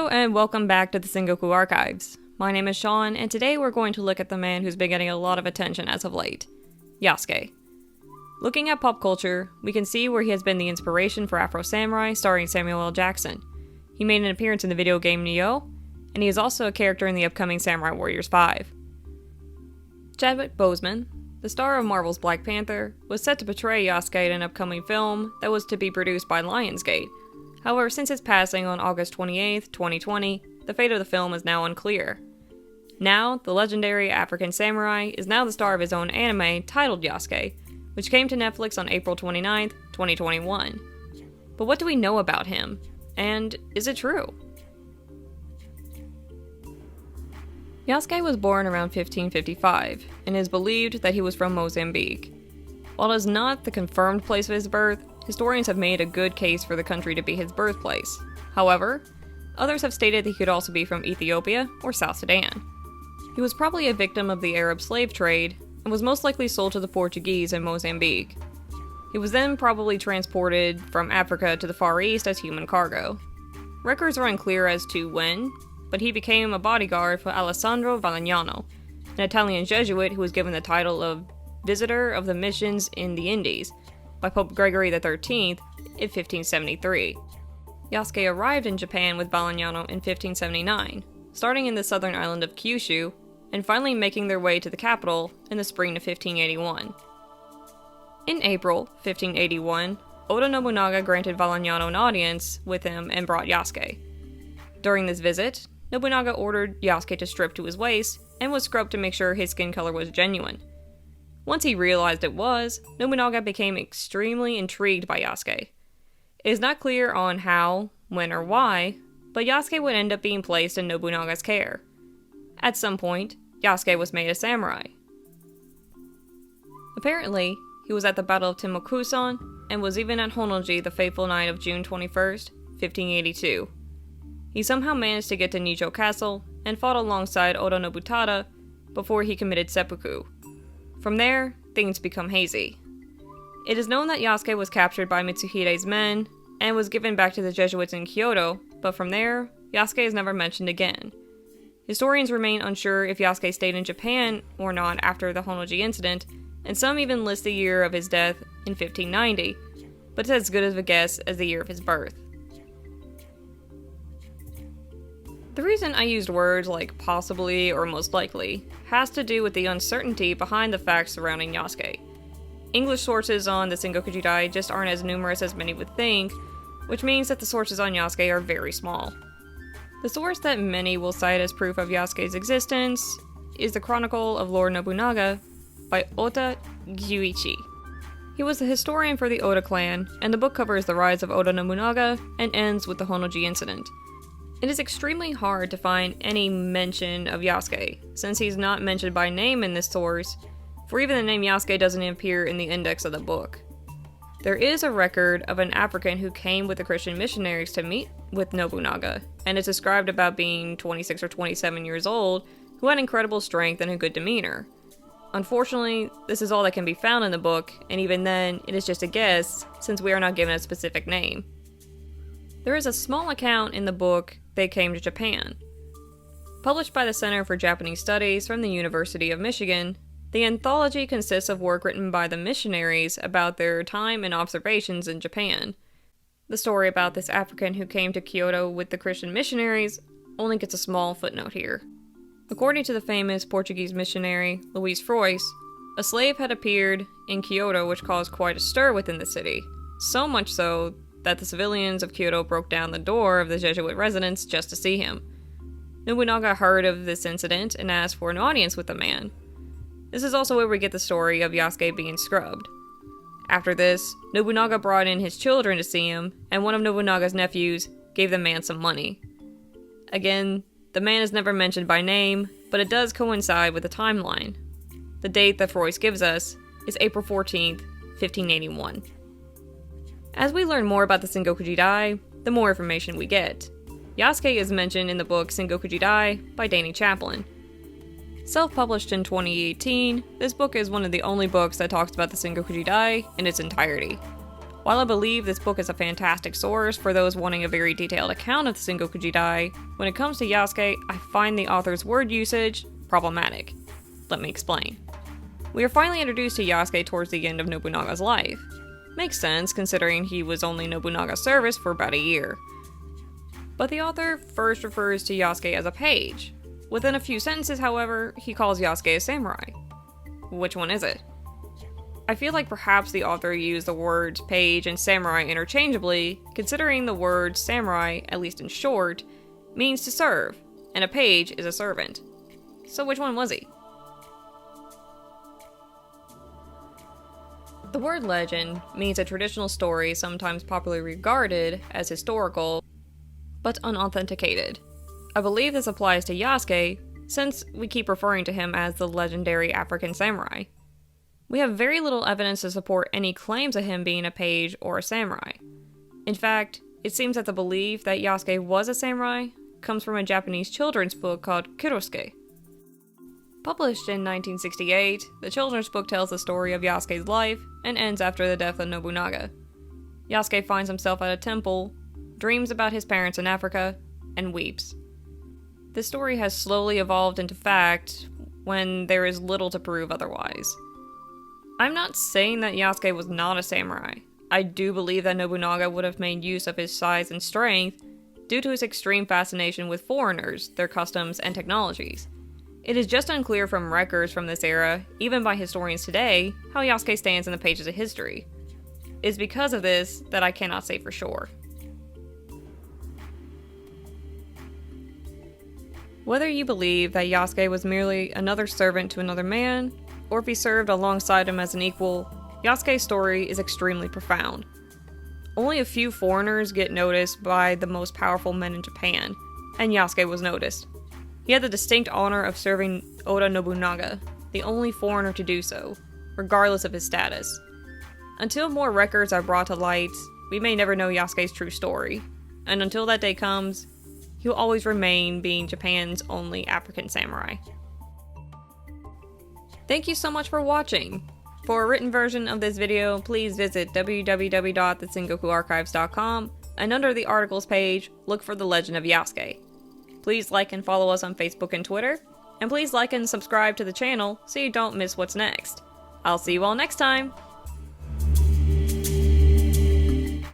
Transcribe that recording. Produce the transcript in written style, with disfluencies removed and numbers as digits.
Hello and welcome back to the Sengoku Archives. My name is Sean, and today we're going to look at the man who's been getting a lot of attention as of late, Yasuke. Looking at pop culture, we can see where he has been the inspiration for Afro Samurai starring Samuel L. Jackson. He made an appearance in the video game Nioh, and he is also a character in the upcoming Samurai Warriors 5. Chadwick Boseman, the star of Marvel's Black Panther, was set to portray Yasuke in an upcoming film that was to be produced by Lionsgate. However, since his passing on August 28, 2020, the fate of the film is now unclear. Now, the legendary African samurai is now the star of his own anime titled Yasuke, which came to Netflix on April 29, 2021. But what do we know about him? And is it true? Yasuke was born around 1555, and it is believed that he was from Mozambique. While it is not the confirmed place of his birth, historians have made a good case for the country to be his birthplace. However, others have stated that he could also be from Ethiopia or South Sudan. He was probably a victim of the Arab slave trade, and was most likely sold to the Portuguese in Mozambique. He was then probably transported from Africa to the Far East as human cargo. Records are unclear as to when, but he became a bodyguard for Alessandro Valignano, an Italian Jesuit who was given the title of Visitor of the Missions in the Indies by Pope Gregory XIII in 1573. Yasuke arrived in Japan with Valignano in 1579, starting in the southern island of Kyushu, and finally making their way to the capital in the spring of 1581. In April 1581, Oda Nobunaga granted Valignano an audience with him and brought Yasuke. During this visit, Nobunaga ordered Yasuke to strip to his waist and was scrubbed to make sure his skin color was genuine. Once he realized it was, Nobunaga became extremely intrigued by Yasuke. It is not clear on how, when, or why, but Yasuke would end up being placed in Nobunaga's care. At some point, Yasuke was made a samurai. Apparently, he was at the Battle of Timokusan, and was even at Honnoji the fateful night of June 21st, 1582. He somehow managed to get to Nijo Castle, and fought alongside Oda Nobutada before he committed seppuku. From there, things become hazy. It is known that Yasuke was captured by Mitsuhide's men, and was given back to the Jesuits in Kyoto, but from there, Yasuke is never mentioned again. Historians remain unsure if Yasuke stayed in Japan or not after the Honnoji incident, and some even list the year of his death in 1590, but it's as good of a guess as the year of his birth. The reason I used words like possibly or most likely has to do with the uncertainty behind the facts surrounding Yasuke. English sources on the Sengoku Jidai just aren't as numerous as many would think, which means that the sources on Yasuke are very small. The source that many will cite as proof of Yasuke's existence is the Chronicle of Lord Nobunaga by Ota Gyūichi. He was the historian for the Oda clan, and the book covers the rise of Oda Nobunaga and ends with the Honnoji incident. It is extremely hard to find any mention of Yasuke, since he's not mentioned by name in this source, for even the name Yasuke doesn't appear in the index of the book. There is a record of an African who came with the Christian missionaries to meet with Nobunaga, and is described about being 26 or 27 years old, who had incredible strength and a good demeanor. Unfortunately, this is all that can be found in the book, and even then, it is just a guess, since we are not given a specific name. There is a small account in the book They Came to Japan. Published by the Center for Japanese Studies from the University of Michigan, the anthology consists of work written by the missionaries about their time and observations in Japan. The story about this African who came to Kyoto with the Christian missionaries only gets a small footnote here. According to the famous Portuguese missionary Luís Frois, a slave had appeared in Kyoto which caused quite a stir within the city, so much so that the civilians of Kyoto broke down the door of the Jesuit residence just to see him. Nobunaga heard of this incident and asked for an audience with the man. This is also where we get the story of Yasuke being scrubbed. After this, Nobunaga brought in his children to see him, and one of Nobunaga's nephews gave the man some money. Again, the man is never mentioned by name, but it does coincide with the timeline. The date that Frois gives us is April 14th, 1581. As we learn more about the Sengoku Jidai, the more information we get. Yasuke is mentioned in the book Sengoku Jidai by Danny Chaplin. Self-published in 2018, this book is one of the only books that talks about the Sengoku Jidai in its entirety. While I believe this book is a fantastic source for those wanting a very detailed account of the Sengoku Jidai, when it comes to Yasuke, I find the author's word usage problematic. Let me explain. We are finally introduced to Yasuke towards the end of Nobunaga's life. Makes sense considering he was only Nobunaga's service for about a year. But the author first refers to Yasuke as a page. Within a few sentences, however, he calls Yasuke a samurai. Which one is it? I feel like perhaps the author used the words page and samurai interchangeably, considering the word samurai, at least in short, means to serve, and a page is a servant. So which one was he? The word legend means a traditional story sometimes popularly regarded as historical, but unauthenticated. I believe this applies to Yasuke, since we keep referring to him as the legendary African samurai. We have very little evidence to support any claims of him being a page or a samurai. In fact, it seems that the belief that Yasuke was a samurai comes from a Japanese children's book called Kurosuke. Published in 1968, the children's book tells the story of Yasuke's life and ends after the death of Nobunaga. Yasuke finds himself at a temple, dreams about his parents in Africa, and weeps. This story has slowly evolved into fact when there is little to prove otherwise. I'm not saying that Yasuke was not a samurai. I do believe that Nobunaga would have made use of his size and strength due to his extreme fascination with foreigners, their customs, and technologies. It is just unclear from records from this era, even by historians today, how Yasuke stands in the pages of history. It's because of this that I cannot say for sure. Whether you believe that Yasuke was merely another servant to another man, or if he served alongside him as an equal, Yasuke's story is extremely profound. Only a few foreigners get noticed by the most powerful men in Japan, and Yasuke was noticed. He had the distinct honor of serving Oda Nobunaga, the only foreigner to do so, regardless of his status. Until more records are brought to light, we may never know Yasuke's true story, and until that day comes, he'll always remain being Japan's only African samurai. Thank you so much for watching! For a written version of this video, please visit www.thesengokuarchives.com, and under the articles page, look for The Legend of Yasuke. Please like and follow us on Facebook and Twitter, and please like and subscribe to the channel so you don't miss what's next. I'll see you all next time!